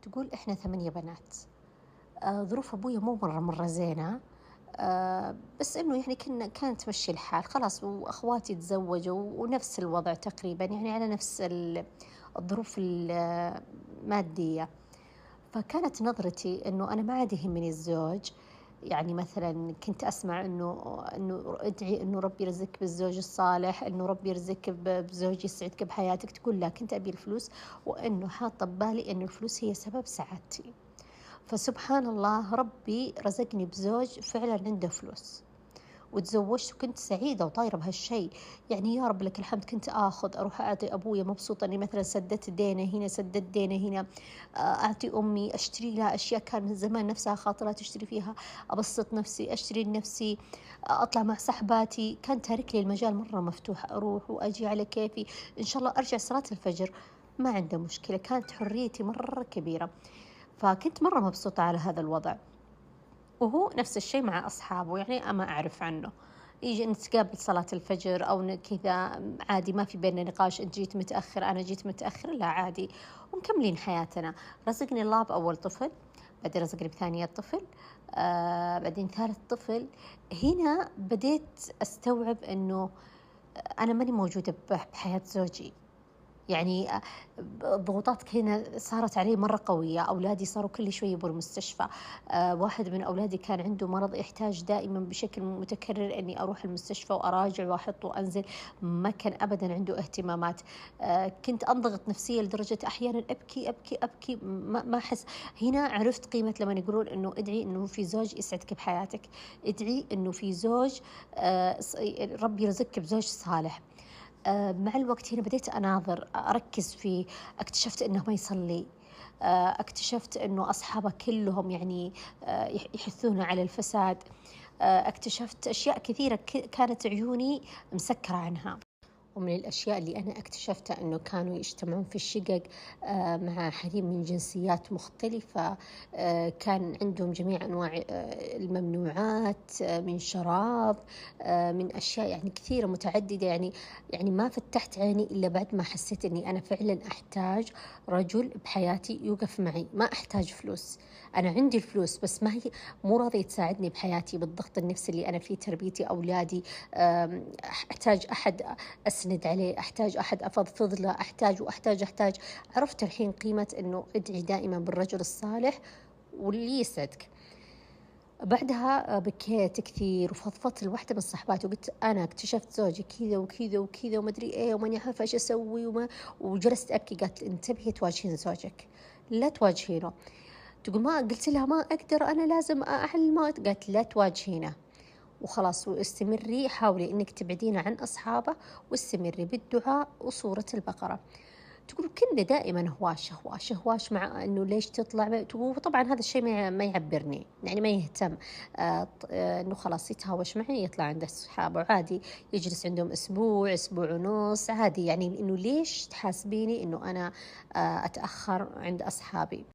تقول إحنا 8 بنات. ظروف أبويا مو مرة زينة. بس إنه يعني كانت تمشي الحال خلاص، وأخواتي تزوجوا ونفس الوضع تقريبا، يعني على نفس الظروف المادية. فكانت نظرتي إنه أنا ما عاد يهمني الزوج. يعني مثلا كنت أسمع إنه ادعي إنه ربي يرزقك بالزوج الصالح، إنه ربي يرزقك بزوج يسعدك بحياتك. تقول لا، كنت أبي الفلوس، وإنه حاطة ببالي إنه الفلوس هي سبب سعادتي. فسبحان الله ربي رزقني بزوج فعلا عنده فلوس، وتزوجت وكنت سعيدة وطايرة بهالشيء. يعني يا رب لك الحمد، كنت آخذ أروح أعطي أبويا مبسوطة إني مثلا سددت دينه هنا، سددت دينه هنا. أعطي أمي، أشتري لها أشياء كان من زمان نفسها خاطرها تشتري فيها، أبسط نفسي، أشتري لنفسي. أطلع مع صحباتي، كان تارك لي المجال مرة مفتوح، أروح وأجي على كيفي. إن شاء الله أرجع صلاة الفجر، ما عنده مشكلة. كانت حريتي مرة كبيرة، فكنت مرة مبسوطة على هذا الوضع. وهو نفس الشيء مع أصحابه، يعني أما أعرف عنه يجي نتقابل صلاة الفجر أو كذا عادي، ما في بيننا نقاش أنت جيت متأخر أنا جيت متأخر، لا عادي، ومكملين حياتنا. رزقني الله بأول طفل، بعدين رزقني بثانية طفل، بعدين ثالث طفل. هنا بديت أستوعب أنه أنا ماني موجودة بحياة زوجي. يعني الضغوطات هنا صارت علي مرة قوية. أولادي صاروا كل شوي يبوا المستشفى. واحد من أولادي كان عنده مرض يحتاج دائما بشكل متكرر أني أروح المستشفى وأراجع وأحط وأنزل، ما كان أبدا عنده اهتمامات. كنت أنضغط نفسيا لدرجة أحيانا أبكي أبكي أبكي، ما أحس. هنا عرفت قيمة لما يقولون أنه ادعي أنه في زوج يسعدك بحياتك، ادعي أنه في زوج، ربي يرزقك بزوج صالح. مع الوقت هنا بديت أناظر أركز فيه. اكتشفت إنه ما يصلي. اكتشفت إنه أصحابه كلهم يعني يحثون على الفساد. اكتشفت أشياء كثيرة كانت عيوني مسكرة عنها. ومن الأشياء اللي أنا اكتشفتها أنه كانوا يجتمعون في الشقق مع حريم من جنسيات مختلفة. كان عندهم جميع أنواع الممنوعات، من شراب، من أشياء يعني كثيرة متعددة. يعني ما فتحت عيني إلا بعد ما حسيت أني أنا فعلا أحتاج رجل بحياتي يوقف معي. ما أحتاج فلوس، أنا عندي الفلوس بس ما هي مو راضية تساعدني بحياتي بالضغط النفسي اللي أنا فيه، تربيتي أولادي. أحتاج أحد أسند عليه، أحتاج أحد أفضفض له، أحتاج. عرفت الحين قيمة أنه ادعي دائما بالرجل الصالح واللي يسعدك. بعدها بكيت كثير وفضفضت لوحدة من صحباتي وقلت أنا اكتشفت زوجي كذا وكذا وكذا ومدري إيه وماني عارفة إيش أسوي وجلست أبكي. قالت انتبهي تواجهين زوجك، لا تواجهينه. تقول ما قلت لها ما أقدر، أنا لازم أحل. ما قالت لا تواجهينه وخلاص، واستمري، حاولي انك تبعدين عن اصحابه، واستمري بالدعاء وصورة البقرة. تقول كنا دائما هواش مع انه ليش تطلع. تقول طبعا هذا الشيء ما يعبرني، يعني ما يهتم. انه خلاص يتهاوش معي، يطلع عند اصحابه عادي، يجلس عندهم اسبوع ونص عادي. يعني انه ليش تحاسبيني انه انا اتاخر عند اصحابي.